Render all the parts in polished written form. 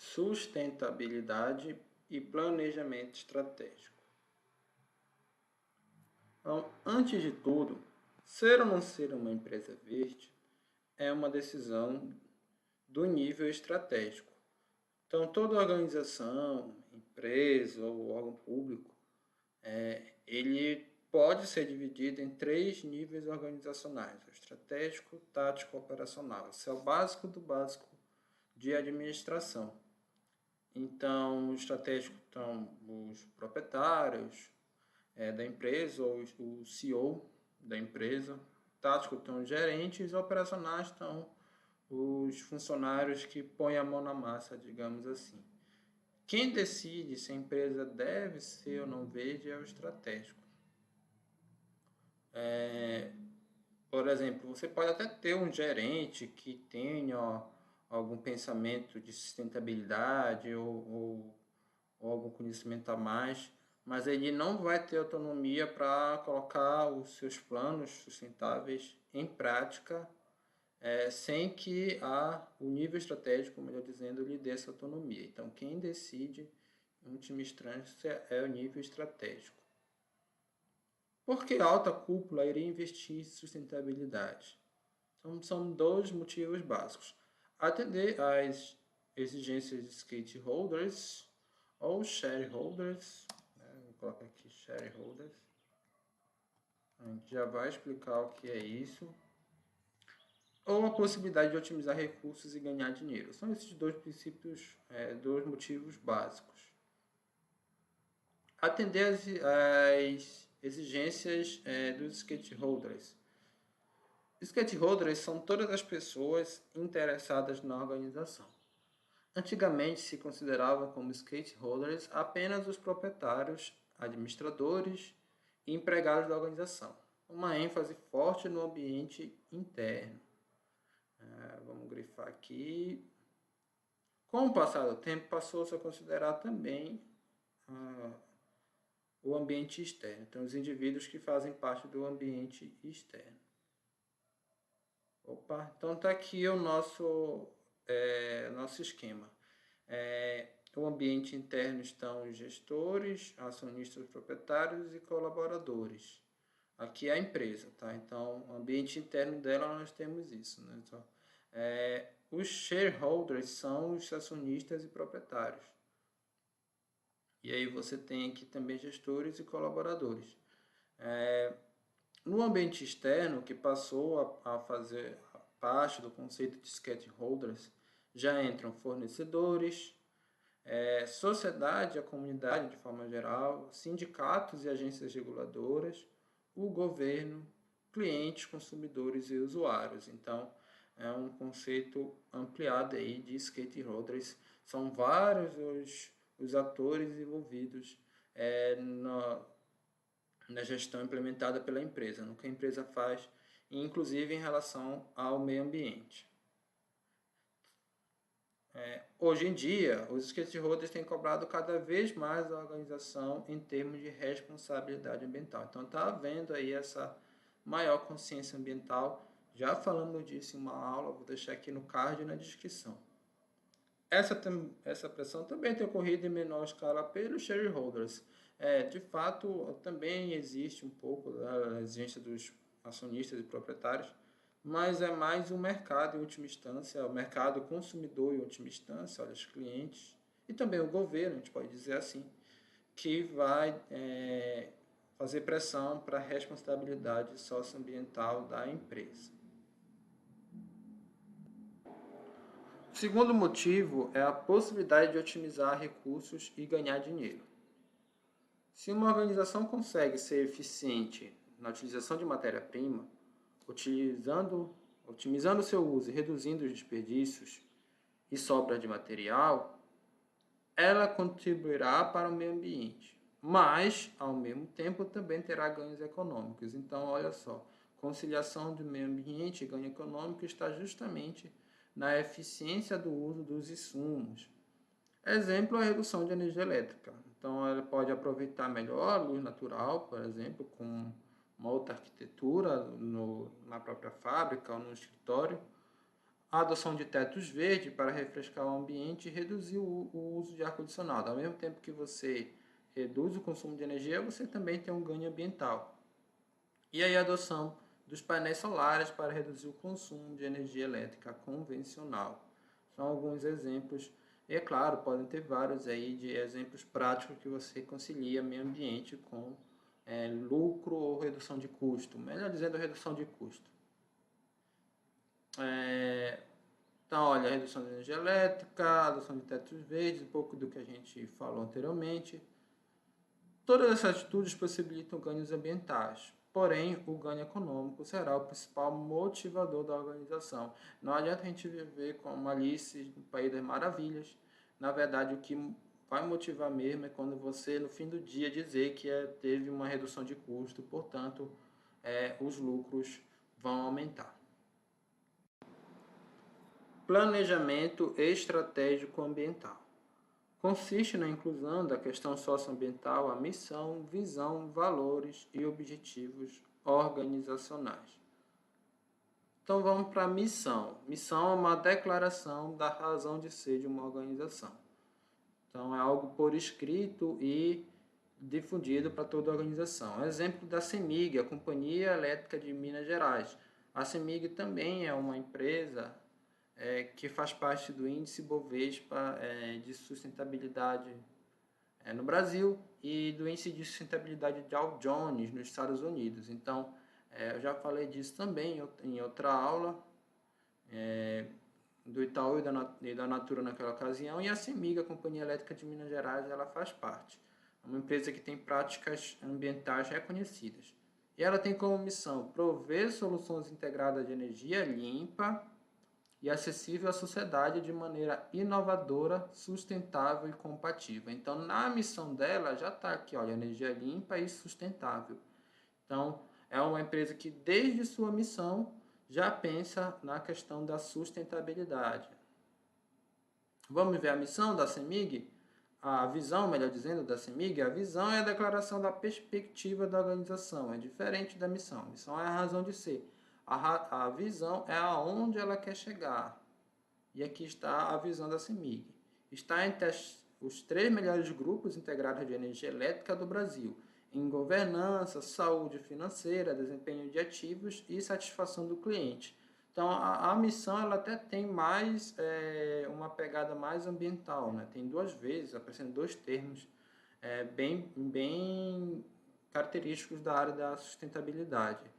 sustentabilidade e planejamento estratégico. Então, antes de tudo, ser ou não ser uma empresa verde é uma decisão do nível estratégico. Então, toda organização, empresa ou órgão público, ele pode ser dividido em 3 níveis organizacionais: o estratégico, tático e operacional. Esse é o básico do básico de administração. Então, o estratégico estão os proprietários da empresa, ou o CEO da empresa. Tático estão os gerentes, operacionais estão os funcionários que põem a mão na massa, digamos assim. Quem decide se a empresa deve ser ou não verde é o estratégico. Por exemplo, você pode até ter um gerente que tenha algum pensamento de sustentabilidade ou algum conhecimento a mais, mas ele não vai ter autonomia para colocar os seus planos sustentáveis em prática, sem que o nível estratégico, melhor dizendo, lhe dê essa autonomia. Então, quem decide, em última instância, é o nível estratégico. Por que a alta cúpula iria investir em sustentabilidade? Então, são 2 motivos básicos: atender às exigências de stakeholders ou shareholders, vou colocar aqui shareholders, a gente já vai explicar o que é isso, ou a possibilidade de otimizar recursos e ganhar dinheiro. São esses 2 princípios, 2 motivos básicos. Atender às exigências dos stakeholders. Stakeholders são todas as pessoas interessadas na organização. Antigamente se consideravam como stakeholders apenas os proprietários, administradores e empregados da organização. Uma ênfase forte no ambiente interno. Vamos grifar aqui. Com o passar do tempo, passou-se a considerar também o ambiente externo. Então, os indivíduos que fazem parte do ambiente externo. Então está aqui o nosso esquema. O ambiente interno estão os gestores, acionistas, proprietários e colaboradores. Aqui é a empresa, tá? Então, o ambiente interno dela nós temos isso, né? Então, os shareholders são os acionistas e proprietários. E aí você tem aqui também gestores e colaboradores. No ambiente externo, que passou a fazer parte do conceito de stakeholders, já entram fornecedores, sociedade, a comunidade de forma geral, sindicatos e agências reguladoras, o governo, clientes, consumidores e usuários. Então, é um conceito ampliado aí de stakeholders. São vários os atores envolvidos na gestão implementada pela empresa, no que a empresa faz, inclusive em relação ao meio ambiente. Hoje em dia, os stakeholders têm cobrado cada vez mais a organização em termos de responsabilidade ambiental. Então, está havendo aí essa maior consciência ambiental. Já falamos disso em uma aula, vou deixar aqui no card e na descrição. Essa pressão também tem ocorrido em menor escala pelos shareholders. De fato, também existe um pouco da exigência dos acionistas e proprietários, mas é mais o mercado em última instância, o mercado consumidor em última instância, olha, os clientes, e também o governo, a gente pode dizer assim, que vai fazer pressão para a responsabilidade socioambiental da empresa. O segundo motivo é a possibilidade de otimizar recursos e ganhar dinheiro. Se uma organização consegue ser eficiente na utilização de matéria-prima, otimizando seu uso e reduzindo os desperdícios e sobra de material, ela contribuirá para o meio ambiente, mas, ao mesmo tempo, também terá ganhos econômicos. Então, olha só, conciliação do meio ambiente e ganho econômico está justamente na eficiência do uso dos insumos. Exemplo, a redução de energia elétrica. Então, ela pode aproveitar melhor a luz natural, por exemplo, com uma outra arquitetura na própria fábrica ou no escritório, A adoção de tetos verdes para refrescar o ambiente e reduzir o uso de ar-condicionado. Ao mesmo tempo que você reduz o consumo de energia, você também tem um ganho ambiental. E aí a adoção dos painéis solares para reduzir o consumo de energia elétrica convencional. São alguns exemplos, e é claro, podem ter vários aí de exemplos práticos que você concilia meio ambiente com lucro ou redução de custo, melhor dizendo, redução de custo. Então, olha, redução de energia elétrica, adoção de tetos verdes, um pouco do que a gente falou anteriormente. Todas essas atitudes possibilitam ganhos ambientais, porém, o ganho econômico será o principal motivador da organização. Não adianta a gente viver como Alice no País das Maravilhas. Na verdade, o que vai motivar mesmo é quando você, no fim do dia, dizer que teve uma redução de custo, portanto, os lucros vão aumentar. Planejamento estratégico ambiental. Consiste na inclusão da questão socioambiental, a missão, visão, valores e objetivos organizacionais. Então vamos para a missão. Missão é uma declaração da razão de ser de uma organização. Então é algo por escrito e difundido para toda a organização. Exemplo da CEMIG, a Companhia Elétrica de Minas Gerais. A CEMIG também é uma empresa que faz parte do índice Bovespa de sustentabilidade no Brasil e do índice de sustentabilidade Dow Jones nos Estados Unidos. Então, eu já falei disso também em outra aula do Itaú e da Natura naquela ocasião, e a CEMIG, a Companhia Elétrica de Minas Gerais, ela faz parte. É uma empresa que tem práticas ambientais reconhecidas. E ela tem como missão prover soluções integradas de energia limpa e acessível à sociedade de maneira inovadora, sustentável e compatível. Então, na missão dela já está aqui, olha, energia limpa e sustentável. Então, é uma empresa que desde sua missão já pensa na questão da sustentabilidade. Vamos ver a missão da CEMIG? A visão, melhor dizendo, da CEMIG, a visão é a declaração da perspectiva da organização, é diferente da missão. A missão é a razão de ser. A visão é aonde ela quer chegar. E aqui está a visão da CEMIG. Está entre os 3 melhores grupos integrados de energia elétrica do Brasil, em governança, saúde financeira, desempenho de ativos e satisfação do cliente. Então, a missão ela até tem mais uma pegada mais ambiental, né? Tem 2 vezes, aparecendo 2 termos bem característicos da área da sustentabilidade.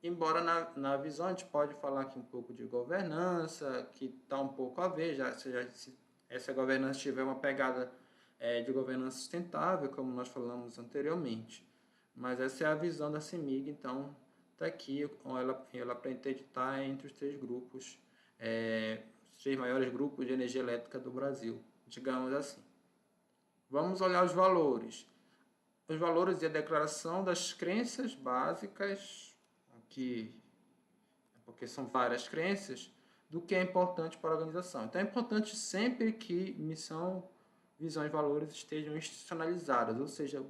Embora na visão a gente pode falar aqui um pouco de governança, que está um pouco a ver, se essa governança tiver uma pegada de governança sustentável, como nós falamos anteriormente. Mas essa é a visão da CEMIG, então está aqui, ela pretende estar entre os 3 grupos, os 3 maiores grupos de energia elétrica do Brasil, digamos assim. Vamos olhar os valores. Os valores e a declaração das crenças básicas, porque são várias crenças, do que é importante para a organização. Então é importante sempre que missão, visão e valores estejam institucionalizados, ou seja,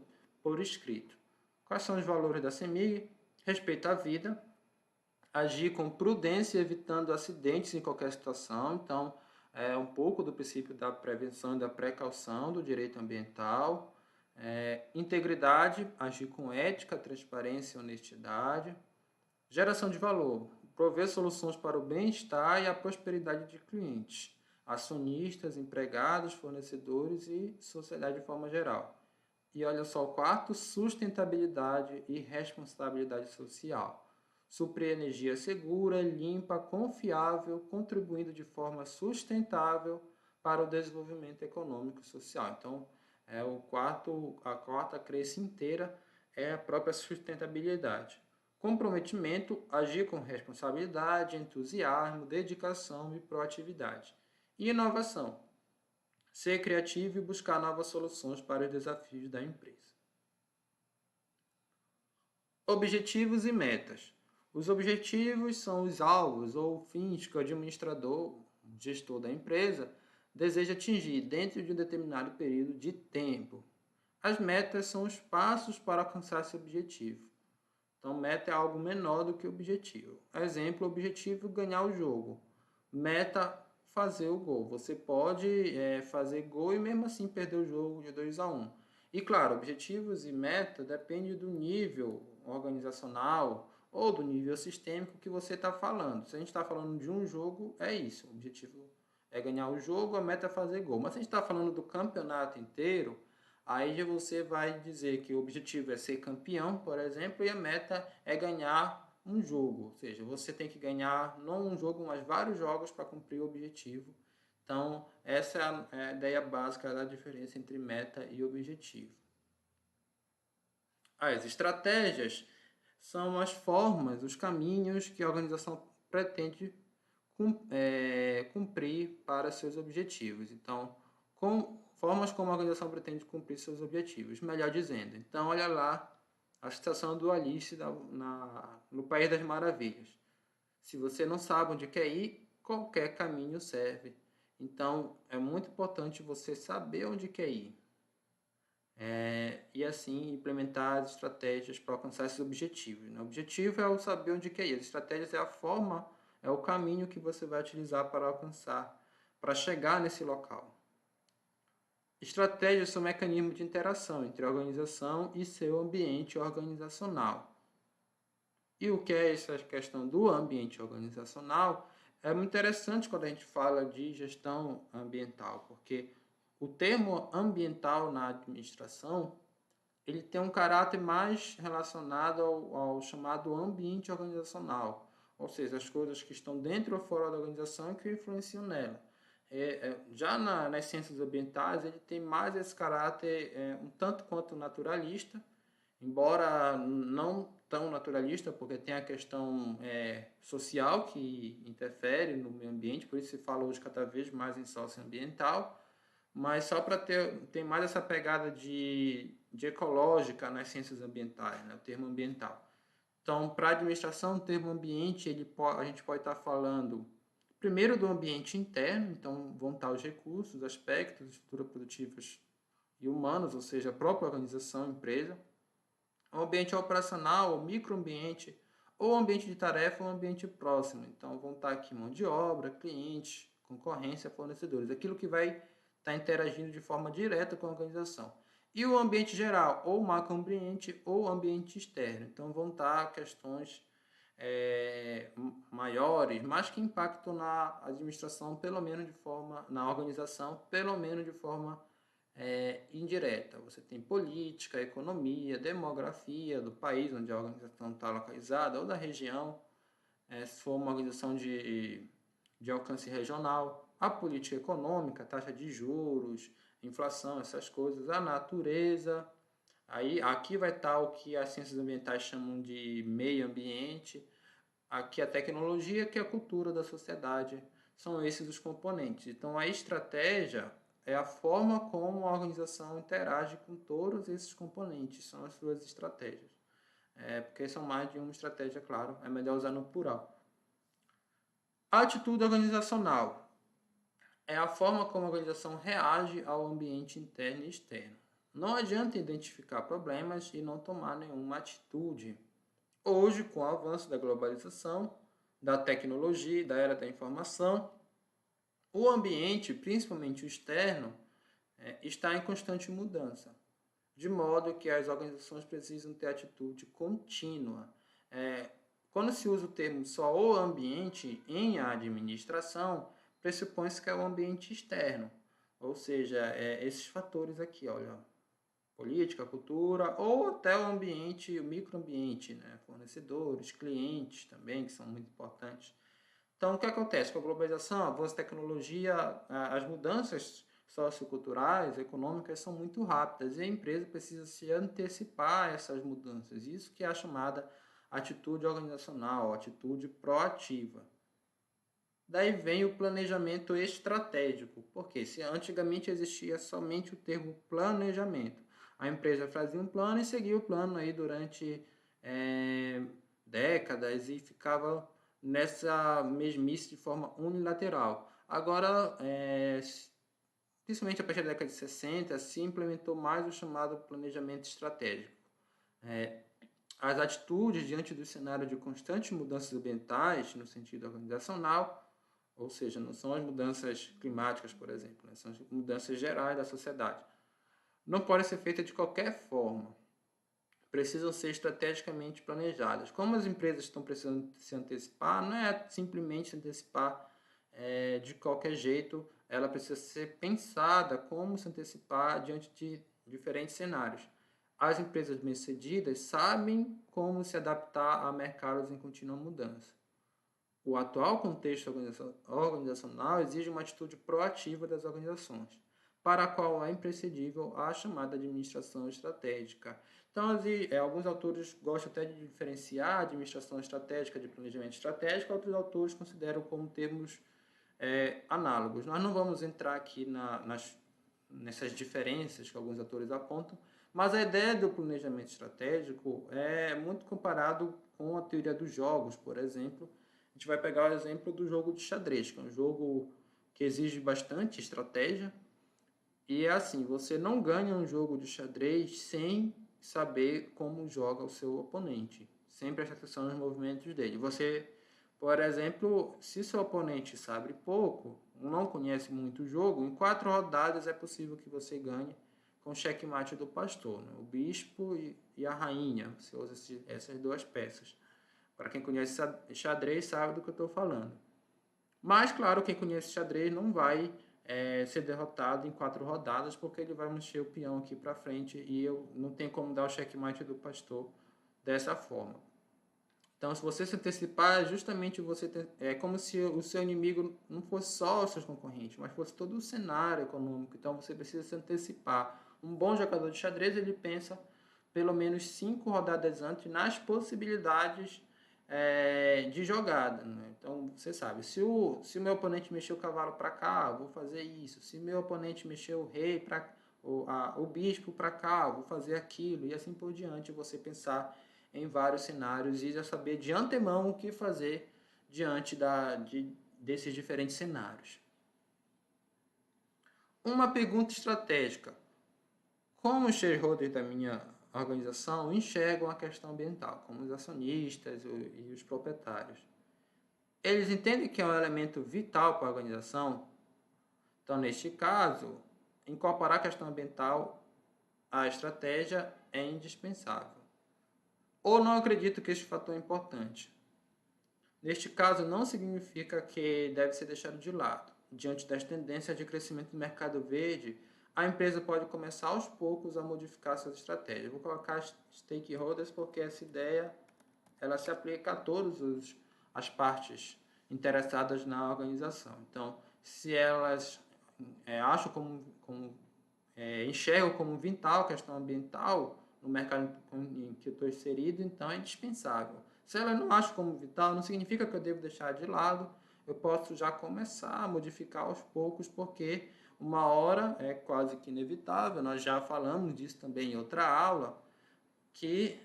por escrito. Quais são os valores da CEMIG? Respeito à vida, agir com prudência, evitando acidentes em qualquer situação. Então, é um pouco do princípio da prevenção e da precaução do direito ambiental. Integridade, agir com ética, transparência e honestidade. Geração de valor, prover soluções para o bem-estar e a prosperidade de clientes, acionistas, empregados, fornecedores e sociedade de forma geral. E olha só o quarto, sustentabilidade e responsabilidade social. Suprir energia segura, limpa, confiável, contribuindo de forma sustentável para o desenvolvimento econômico e social. Então, a quarta crença inteira é a própria sustentabilidade. Comprometimento, agir com responsabilidade, entusiasmo, dedicação e proatividade. E inovação, ser criativo e buscar novas soluções para os desafios da empresa. Objetivos e metas. Os objetivos são os alvos ou fins que o administrador, gestor da empresa, deseja atingir dentro de um determinado período de tempo. As metas são os passos para alcançar esse objetivo. Então, meta é algo menor do que objetivo. Exemplo, objetivo, ganhar o jogo. meta fazer o gol. Você pode fazer gol e mesmo assim perder o jogo de 2-1. E claro, objetivos e meta depende do nível organizacional ou do nível sistêmico que você está falando. Se a gente está falando de um jogo, é isso. O objetivo é ganhar o jogo, a meta é fazer gol. Mas se a gente está falando do campeonato inteiro, aí você vai dizer que o objetivo é ser campeão, por exemplo, e a meta é ganhar um jogo. Ou seja, você tem que ganhar não um jogo, mas vários jogos para cumprir o objetivo. Então, essa é a ideia básica da diferença entre meta e objetivo. As estratégias são as formas, os caminhos que a organização pretende cumprir para seus objetivos. Então, formas como a organização pretende cumprir seus objetivos, melhor dizendo. Então, olha lá a citação do Alice no País das Maravilhas. Se você não sabe onde quer ir, qualquer caminho serve. Então, é muito importante você saber onde quer ir. E assim implementar as estratégias para alcançar esses objetivos. Né? O objetivo é o saber onde quer ir. As estratégias é a forma, é o caminho que você vai utilizar para alcançar, para chegar nesse local. Estratégias são mecanismos de interação entre a organização e seu ambiente organizacional. E o que é essa questão do ambiente organizacional? É muito interessante quando a gente fala de gestão ambiental, porque o termo ambiental na administração ele tem um caráter mais relacionado ao chamado ambiente organizacional, ou seja, as coisas que estão dentro ou fora da organização e que influenciam nela. Já nas ciências ambientais, ele tem mais esse caráter um tanto quanto naturalista, embora não tão naturalista, porque tem a questão social que interfere no meio ambiente, por isso se fala hoje cada vez mais em socioambiental, mas só para ter mais essa pegada de ecológica nas ciências ambientais, né? O termo ambiental. Então, para a administração, o termo ambiente, a gente pode estar falando primeiro do ambiente interno, então vão estar os recursos, aspectos, estruturas produtivas e humanos, ou seja, a própria organização, empresa. O ambiente operacional, o microambiente, ou ambiente de tarefa, ou ambiente próximo. Então, vão estar aqui mão de obra, clientes, concorrência, fornecedores. Aquilo que vai estar interagindo de forma direta com a organização. E o ambiente geral, ou macroambiente, ou ambiente externo. Então, vão estar questões maiores, mas que impactam na administração, pelo menos de forma, na organização, pelo menos de forma indireta. Você tem política, economia, demografia do país onde a organização está localizada ou da região, se for uma organização de alcance regional, a política econômica, taxa de juros, inflação, essas coisas, a natureza. Aí, aqui vai estar o que as ciências ambientais chamam de meio ambiente, aqui a tecnologia, que é a cultura da sociedade. São esses os componentes. Então, a estratégia é a forma como a organização interage com todos esses componentes, são as suas estratégias. Porque são mais de uma estratégia, claro, é melhor usar no plural. A atitude organizacional é a forma como a organização reage ao ambiente interno e externo. Não adianta identificar problemas e não tomar nenhuma atitude. Hoje, com o avanço da globalização, da tecnologia, da era da informação, o ambiente, principalmente o externo, está em constante mudança, de modo que as organizações precisam ter atitude contínua. Quando se usa o termo só o ambiente em administração, pressupõe-se que é o ambiente externo, ou seja, esses fatores aqui, olha, política, cultura, ou até o ambiente, o microambiente, né? Fornecedores, clientes também, que são muito importantes. Então, o que acontece com a globalização, a avanço da tecnologia, as mudanças socioculturais, econômicas são muito rápidas e a empresa precisa se antecipar a essas mudanças. Isso que é a chamada atitude organizacional, atitude proativa. Daí vem o planejamento estratégico, porque se antigamente existia somente o termo planejamento, a empresa fazia um plano e seguia o plano aí durante décadas e ficava nessa mesmice de forma unilateral. Agora, principalmente a partir da década de 60, se implementou mais o chamado planejamento estratégico. As atitudes diante do cenário de constantes mudanças ambientais, no sentido organizacional, ou seja, não são as mudanças climáticas, por exemplo, né? São as mudanças gerais da sociedade. Não podem ser feitas de qualquer forma, precisam ser estrategicamente planejadas. Como as empresas estão precisando se antecipar, não é simplesmente se antecipar de qualquer jeito, ela precisa ser pensada como se antecipar diante de diferentes cenários. As empresas bem-sucedidas sabem como se adaptar a mercados em contínua mudança. O atual contexto organizacional exige uma atitude proativa das organizações, para a qual é imprescindível a chamada administração estratégica. Então, alguns autores gostam até de diferenciar a administração estratégica de planejamento estratégico, outros autores consideram como termos análogos. Nós não vamos entrar aqui nessas diferenças que alguns autores apontam, mas a ideia do planejamento estratégico é muito comparado com a teoria dos jogos, por exemplo. A gente vai pegar o exemplo do jogo de xadrez, que é um jogo que exige bastante estratégia. E é assim, você não ganha um jogo de xadrez sem saber como joga o seu oponente, sem prestar atenção nos movimentos dele. Você, por exemplo, se seu oponente sabe pouco, não conhece muito o jogo, em 4 rodadas é possível que você ganhe com o checkmate do pastor, né? O bispo e a rainha. Você usa essas duas peças. Para quem conhece xadrez sabe do que eu estou falando. Mas, claro, quem conhece xadrez não vai ser derrotado em 4 rodadas, porque ele vai mexer o peão aqui para frente e eu não tenho como dar o checkmate do pastor dessa forma. Então, se você se antecipar, justamente é como se o seu inimigo não fosse só os seus concorrentes, mas fosse todo o cenário econômico. Então, você precisa se antecipar. Um bom jogador de xadrez, ele pensa pelo menos 5 rodadas antes nas possibilidades de jogada, né? Então, você sabe, se o meu oponente mexer o cavalo para cá, vou fazer isso. Se o meu oponente mexer o rei para o bispo para cá, vou fazer aquilo. E assim por diante, você pensar em vários cenários e já saber de antemão o que fazer diante desses diferentes cenários. Uma pergunta estratégica. Como os shareholders da minha organização enxergam a questão ambiental, como os acionistas e os proprietários? Eles entendem que é um elemento vital para a organização? Então, neste caso, incorporar a questão ambiental à estratégia é indispensável. Ou não acredito que este fator é importante? Neste caso, não significa que deve ser deixado de lado. Diante das tendências de crescimento do mercado verde, a empresa pode começar aos poucos a modificar suas estratégias. Vou colocar stakeholders porque essa ideia ela se aplica a todas as partes interessadas na organização. Então, se elas acham enxergam como vital a questão ambiental no mercado em que eu estou inserido, então é indispensável. Se ela não acha como vital, não significa que eu devo deixar de lado, eu posso já começar a modificar aos poucos, porque uma hora é quase que inevitável, nós já falamos disso também em outra aula, que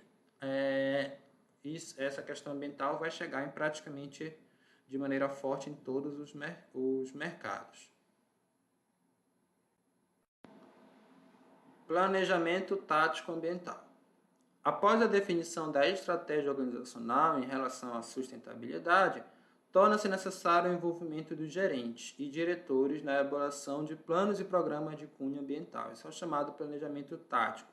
essa questão ambiental vai chegar praticamente de maneira forte em todos os mercados. Planejamento tático ambiental. Após a definição da estratégia organizacional em relação à sustentabilidade, torna-se necessário o envolvimento dos gerentes e diretores na elaboração de planos e programas de cunho ambiental. Isso é o chamado planejamento tático.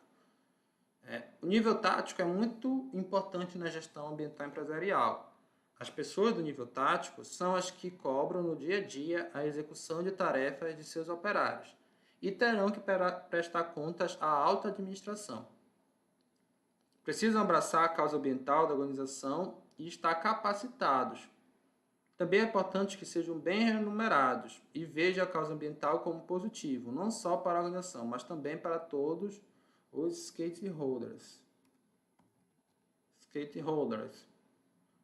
O nível tático é muito importante na gestão ambiental empresarial. As pessoas do nível tático são as que cobram no dia a dia a execução de tarefas de seus operários e terão que prestar contas à alta administração. Precisam abraçar a causa ambiental da organização e estar capacitados. Também é importante que sejam bem remunerados e vejam a causa ambiental como positivo, não só para a organização, mas também para todos os stakeholders.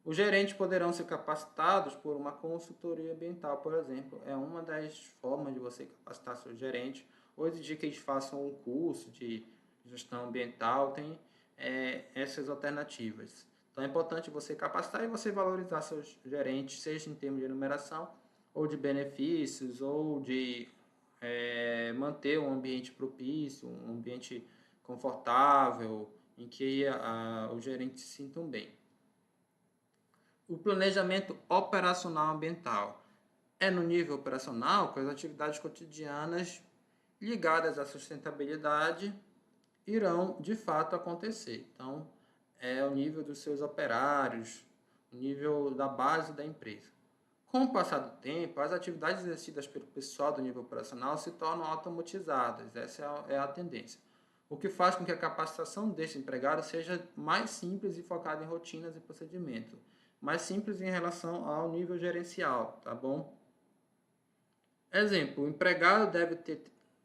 Os gerentes poderão ser capacitados por uma consultoria ambiental, por exemplo. É uma das formas de você capacitar seus gerentes, ou exigir que eles façam um curso de gestão ambiental, tem essas alternativas. Então é importante você capacitar e você valorizar seus gerentes, seja em termos de remuneração, ou de benefícios, ou de manter um ambiente propício, um ambiente confortável, em que os gerentes se sintam bem. O planejamento operacional ambiental. É no nível operacional que as atividades cotidianas ligadas à sustentabilidade irão de fato acontecer. Então, é o nível dos seus operários, o nível da base da empresa. Com o passar do tempo, as atividades exercidas pelo pessoal do nível operacional se tornam automatizadas, essa é a tendência. O que faz com que a capacitação deste empregado seja mais simples e focada em rotinas e procedimentos. Mais simples em relação ao nível gerencial, tá bom? Exemplo, o empregado deve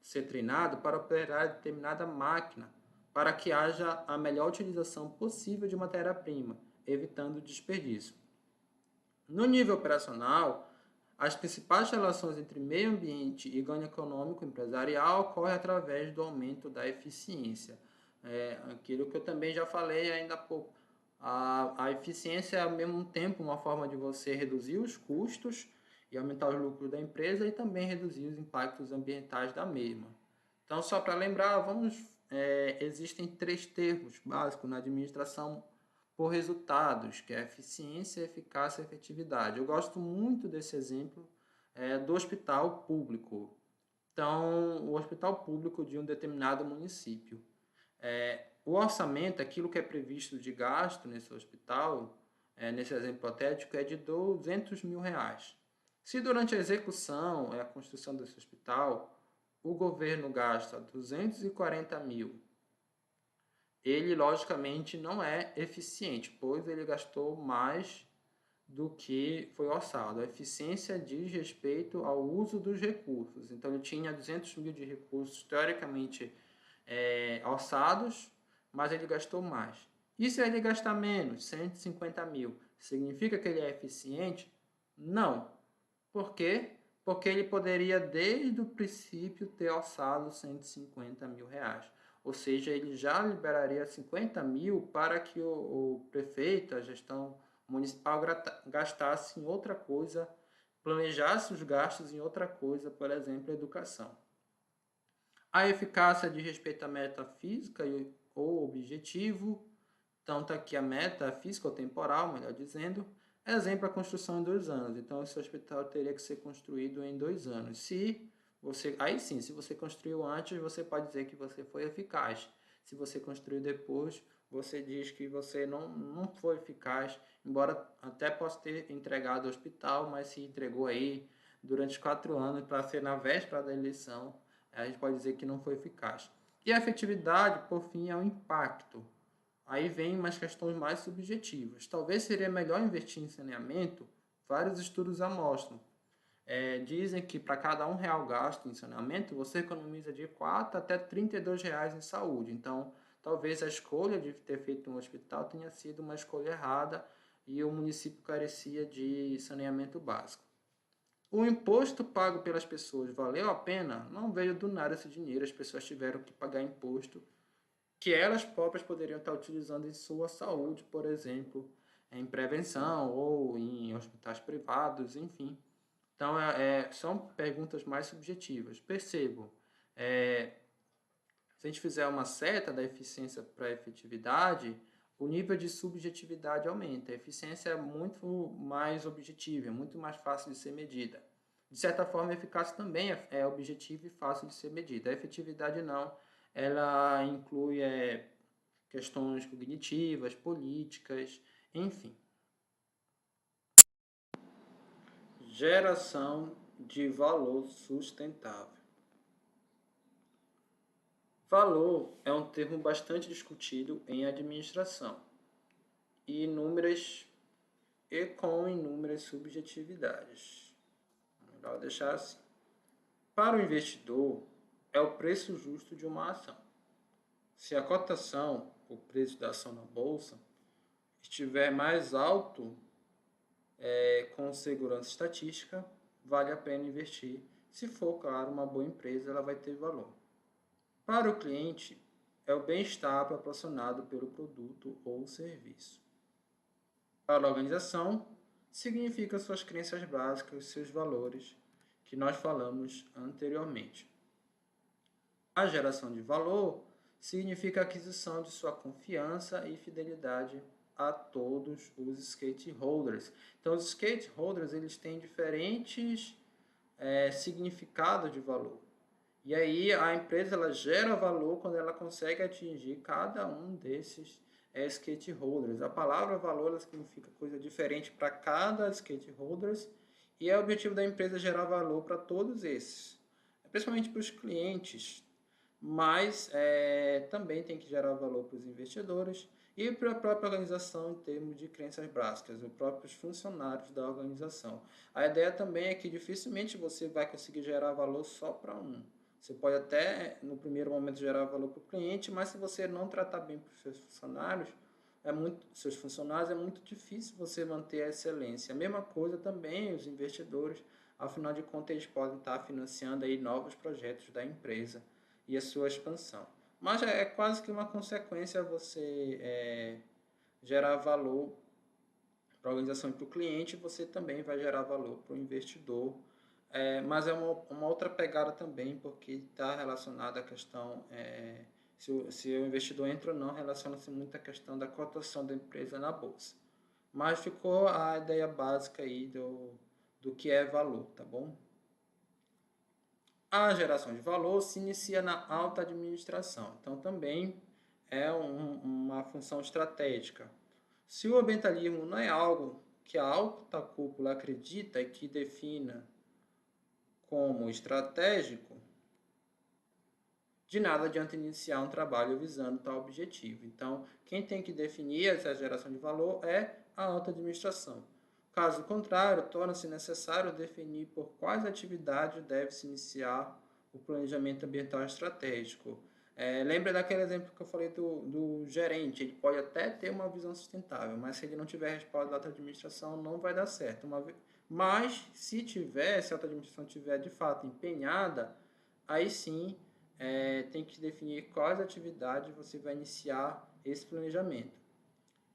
ser treinado para operar determinada máquina para que haja a melhor utilização possível de matéria-prima, evitando o desperdício. No nível operacional, as principais relações entre meio ambiente e ganho econômico empresarial ocorrem através do aumento da eficiência. Aquilo que eu também já falei ainda há pouco. A eficiência é, ao mesmo tempo, uma forma de você reduzir os custos e aumentar os lucros da empresa e também reduzir os impactos ambientais da mesma. Então, só para lembrar, existem 3 termos básicos na administração por resultados, que é eficiência, eficácia e efetividade. Eu gosto muito desse exemplo do hospital público. Então, o hospital público de um determinado município. O orçamento, aquilo que é previsto de gasto nesse hospital, nesse exemplo hipotético, é de R$ 200.000. Se durante a execução, a construção desse hospital, o governo gasta 240 mil, ele logicamente não é eficiente, pois ele gastou mais do que foi orçado. A eficiência diz respeito ao uso dos recursos. Então ele tinha 200 mil de recursos teoricamente orçados, mas ele gastou mais. E se ele gastar menos, 150 mil, significa que ele é eficiente? Não. Por quê? Porque ele poderia, desde o princípio, ter orçado 150 mil reais. Ou seja, ele já liberaria 50 mil para que o prefeito, a gestão municipal, gastasse em outra coisa, planejasse os gastos em outra coisa, por exemplo, educação. A eficácia diz respeito à meta física ou objetivo. Então, está aqui a meta física ou temporal, melhor dizendo. Exemplo, a construção em 2 anos. Então, esse hospital teria que ser construído em 2 anos. Aí sim, se você construiu antes, você pode dizer que você foi eficaz. Se você construiu depois, você diz que você não foi eficaz, embora até possa ter entregado o hospital, mas se entregou aí durante 4 anos para ser na véspera da eleição, a gente pode dizer que não foi eficaz. E a efetividade, por fim, é o impacto. Aí vem umas questões mais subjetivas. Talvez seria melhor investir em saneamento? Vários estudos amostram. Dizem que para cada R$ 1 gasto em saneamento, você economiza de 4 até R$ 32 em saúde. Então, talvez a escolha de ter feito um hospital tenha sido uma escolha errada e o município carecia de saneamento básico. O imposto pago pelas pessoas valeu a pena? Não veio do nada esse dinheiro, as pessoas tiveram que pagar imposto que elas próprias poderiam estar utilizando em sua saúde, por exemplo, em prevenção ou em hospitais privados, enfim. Então, são perguntas mais subjetivas. Percebo, se a gente fizer uma seta da eficiência para a efetividade, o nível de subjetividade aumenta. A eficiência é muito mais objetiva, é muito mais fácil de ser medida. De certa forma, a eficácia também é objetiva e fácil de ser medida. A efetividade não. Ela inclui questões cognitivas, políticas, enfim. Geração de valor sustentável. Valor é um termo bastante discutido em administração e com inúmeras subjetividades. Melhor deixar assim. Para o investidor, é o preço justo de uma ação. Se a cotação, o preço da ação na bolsa, estiver mais alto, com segurança estatística, vale a pena investir. Se for, claro, uma boa empresa, ela vai ter valor. Para o cliente, é o bem-estar proporcionado pelo produto ou serviço. Para a organização, significa suas crenças básicas, seus valores, que nós falamos anteriormente. A geração de valor significa a aquisição de sua confiança e fidelidade a todos os stakeholders. Então, os stakeholders eles têm diferentes significado de valor. E aí a empresa ela gera valor quando ela consegue atingir cada um desses stakeholders. A palavra valor ela significa coisa diferente para cada stakeholders e é o objetivo da empresa gerar valor para todos esses, principalmente para os clientes, mas também tem que gerar valor para os investidores e para a própria organização em termos de crenças básicas, os próprios funcionários da organização. A ideia também é que dificilmente você vai conseguir gerar valor só para um. Você pode até, no primeiro momento, gerar valor para o cliente, mas se você não tratar bem para os seus funcionários, é muito difícil você manter a excelência. A mesma coisa também os investidores, afinal de contas, eles podem estar financiando aí novos projetos da empresa e a sua expansão. Mas é quase que uma consequência você gerar valor para a organização e para o cliente, você também vai gerar valor para o investidor. Mas é uma outra pegada também, porque está relacionada à questão, se o investidor entra ou não, relaciona-se muito à questão da cotação da empresa na bolsa. Mas ficou a ideia básica aí do que é valor, tá bom? A geração de valor se inicia na alta administração, então também é uma função estratégica. Se o ambientalismo não é algo que a alta cúpula acredita e que defina como estratégico, de nada adianta iniciar um trabalho visando tal objetivo. Então, quem tem que definir essa geração de valor é a alta administração. Caso contrário, torna-se necessário definir por quais atividades deve-se iniciar o planejamento ambiental estratégico. Lembra daquele exemplo que eu falei do gerente? Ele pode até ter uma visão sustentável, mas se ele não tiver respaldo da alta administração, não vai dar certo. Mas, se a alta administração estiver de fato empenhada, aí sim tem que definir quais atividades você vai iniciar esse planejamento.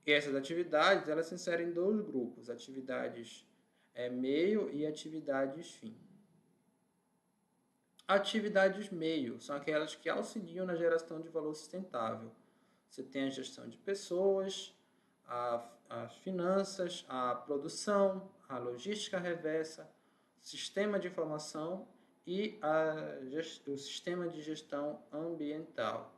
E essas atividades elas se inserem em dois grupos, atividades meio e atividades fim. Atividades meio são aquelas que auxiliam na geração de valor sustentável. Você tem a gestão de pessoas, as finanças, a produção, a logística reversa, sistema de informação e o sistema de gestão ambiental.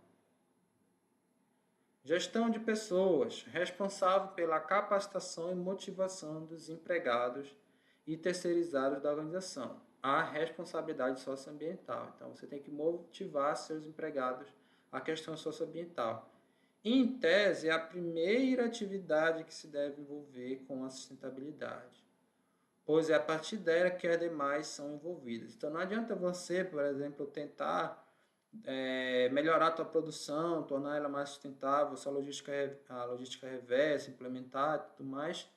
Gestão de pessoas, responsável pela capacitação e motivação dos empregados e terceirizados da organização. A responsabilidade socioambiental. Então, você tem que motivar seus empregados à questão socioambiental. Em tese, é a primeira atividade que se deve envolver com a sustentabilidade, pois é a partir dela que as demais são envolvidas. Então, não adianta você, por exemplo, tentar melhorar a tua produção, tornar ela mais sustentável, a logística reversa, implementar tudo mais,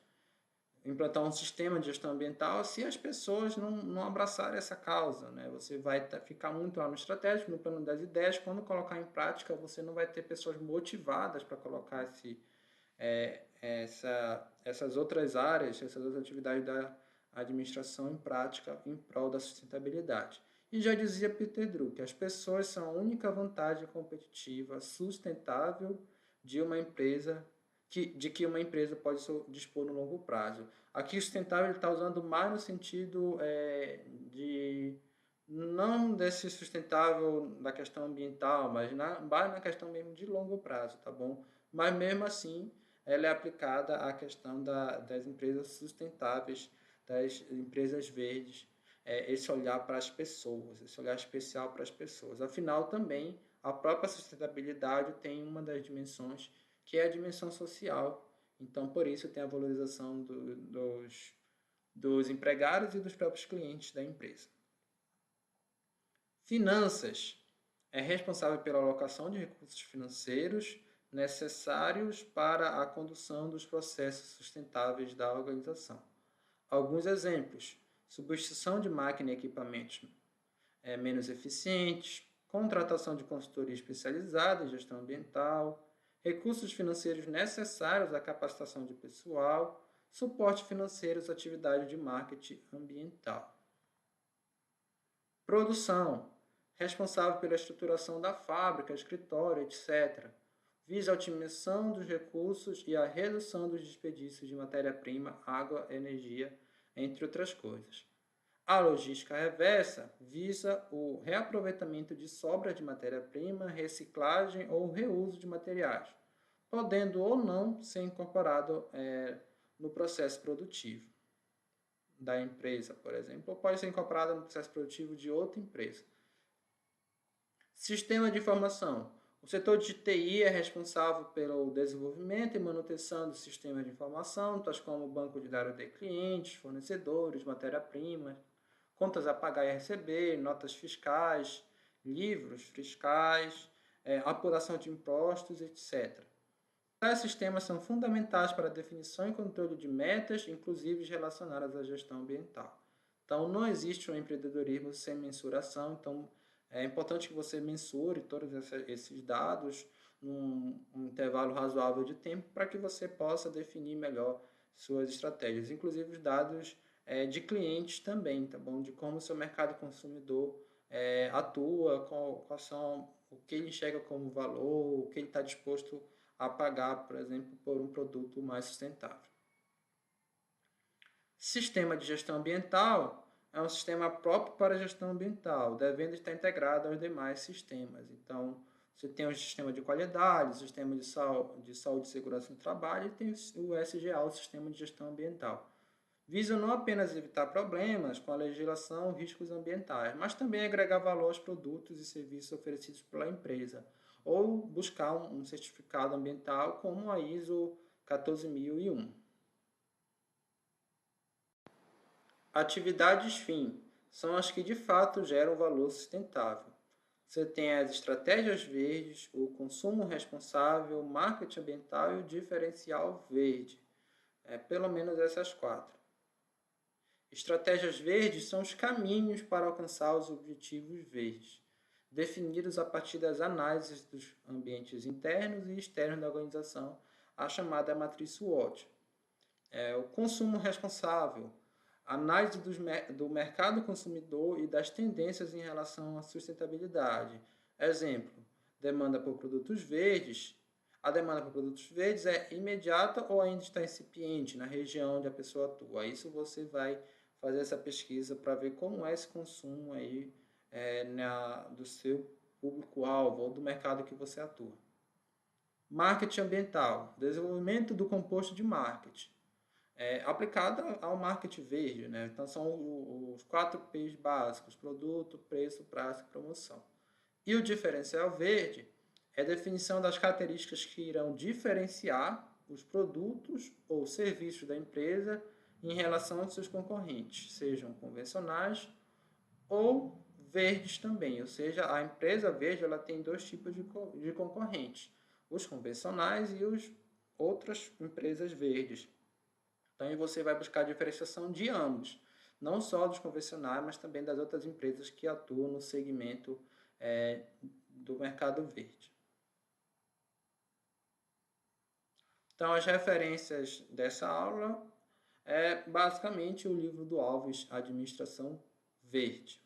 implantar um sistema de gestão ambiental, se as pessoas não abraçarem essa causa, né? Você vai ficar muito lá no estratégico, no plano das ideias, quando colocar em prática, você não vai ter pessoas motivadas para colocar essas outras áreas, essas outras atividades da administração em prática em prol da sustentabilidade. E já dizia Peter Drucker, as pessoas são a única vantagem competitiva sustentável de uma empresa de que uma empresa pode dispor no longo prazo. Aqui o sustentável está usando mais no sentido de não desse sustentável da questão ambiental, mas mais na questão mesmo de longo prazo, tá bom? Mas mesmo assim, ela é aplicada à questão das empresas sustentáveis, das empresas verdes, esse olhar para as pessoas, esse olhar especial para as pessoas. Afinal, também, a própria sustentabilidade tem uma das dimensões que é a dimensão social. Então, por isso, tem a valorização dos empregados e dos próprios clientes da empresa. Finanças é responsável pela alocação de recursos financeiros necessários para a condução dos processos sustentáveis da organização. Alguns exemplos: substituição de máquina e equipamentos menos eficientes, contratação de consultoria especializada em gestão ambiental, recursos financeiros necessários à capacitação de pessoal, suporte financeiro às atividades de marketing ambiental. Produção, responsável pela estruturação da fábrica, escritório, etc., visa a otimização dos recursos e a redução dos desperdícios de matéria-prima, água, energia, entre outras coisas. A logística reversa visa o reaproveitamento de sobras de matéria-prima, reciclagem ou reuso de materiais, podendo ou não ser incorporado no processo produtivo da empresa, por exemplo, ou pode ser incorporado no processo produtivo de outra empresa. Sistema de informação. O setor de TI é responsável pelo desenvolvimento e manutenção do sistema de informação, tais como banco de dados de clientes, fornecedores, matéria-prima, contas a pagar e a receber, notas fiscais, livros fiscais, apuração de impostos, etc. Tais sistemas são fundamentais para a definição e controle de metas, inclusive relacionadas à gestão ambiental. Então, não existe um empreendedorismo sem mensuração. Então, é importante que você mensure todos esses dados num intervalo razoável de tempo para que você possa definir melhor suas estratégias, inclusive os dados de clientes também, tá bom? De como o seu mercado consumidor atua, qual são, o que ele enxerga como valor, o que ele está disposto a pagar, por exemplo, por um produto mais sustentável. Sistema de gestão ambiental é um sistema próprio para a gestão ambiental, devendo estar integrado aos demais sistemas. Então, você tem o sistema de qualidade, o sistema de saúde e segurança no trabalho e tem o SGA, o Sistema de Gestão Ambiental. Visam não apenas evitar problemas com a legislação e riscos ambientais, mas também agregar valor aos produtos e serviços oferecidos pela empresa, ou buscar um certificado ambiental como a ISO 14001. Atividades fim são as que de fato geram valor sustentável. Você tem as estratégias verdes, o consumo responsável, o marketing ambiental e o diferencial verde. Pelo menos essas quatro. Estratégias verdes são os caminhos para alcançar os objetivos verdes, definidos a partir das análises dos ambientes internos e externos da organização, a chamada matriz SWOT. O consumo responsável, análise do mercado consumidor e das tendências em relação à sustentabilidade. Exemplo, demanda por produtos verdes. A demanda por produtos verdes é imediata ou ainda está incipiente na região onde a pessoa atua. Isso você vai fazer essa pesquisa para ver como é esse consumo aí do seu público-alvo ou do mercado que você atua. Marketing ambiental, desenvolvimento do composto de marketing, aplicado ao marketing verde, né? Então são os 4 P's básicos: produto, preço, prazo e promoção. E o diferencial verde é a definição das características que irão diferenciar os produtos ou serviços da empresa em relação aos seus concorrentes, sejam convencionais ou verdes também. Ou seja, a empresa verde ela tem 2 tipos de concorrentes: os convencionais e as outras empresas verdes. Então, você vai buscar a diferenciação de ambos, não só dos convencionais, mas também das outras empresas que atuam no segmento do mercado verde. Então, as referências dessa aula é basicamente o livro do Alves, Administração Verde.